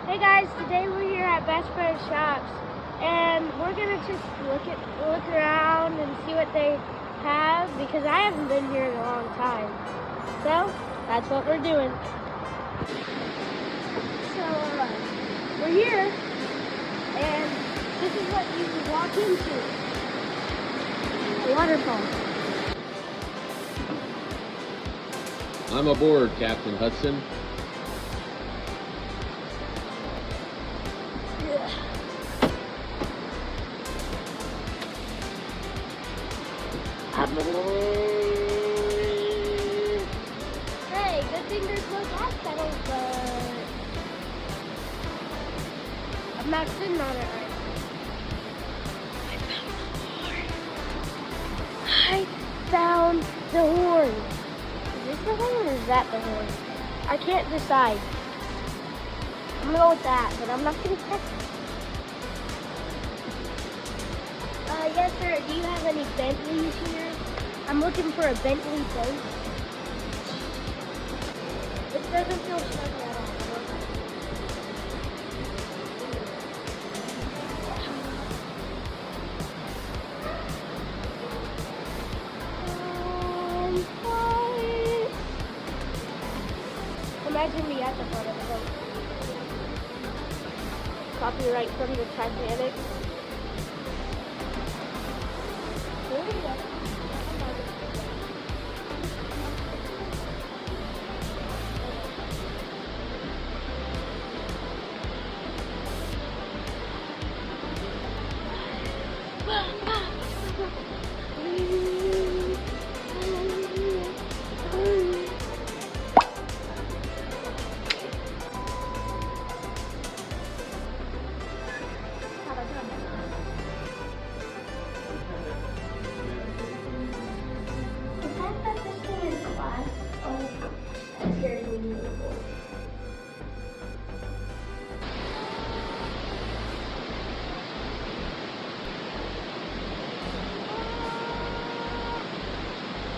Hey guys, today we're here at Bass Pro Shops, and we're gonna just look around and see what they have because I haven't been here in a long time. So that's what we're doing. So we're here, and this is what you can walk into: a waterfall. I'm aboard, Captain Hudson. Hey, good thing there's no gas pedals, but I'm not sitting on it right now. I found the horn. Is this the horn or is that the horn? I can't decide. I'm gonna go with that, but I'm not gonna test it. Yes, sir. Do you have any Bentleys here? I'm looking for a Bentley boat. It doesn't feel snuggy at all. Imagine me at the front of the boat. Copyright from the Titanic. There we go.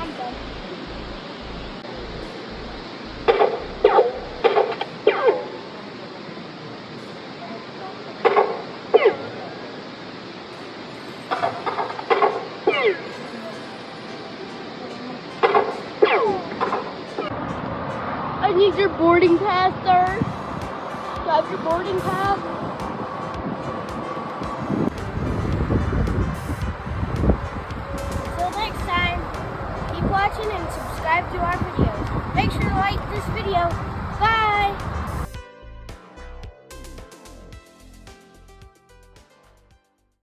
I'm done. I need your boarding pass, sir. Do you have your boarding pass? Till next time, keep watching and subscribe to our videos. Make sure to like this video.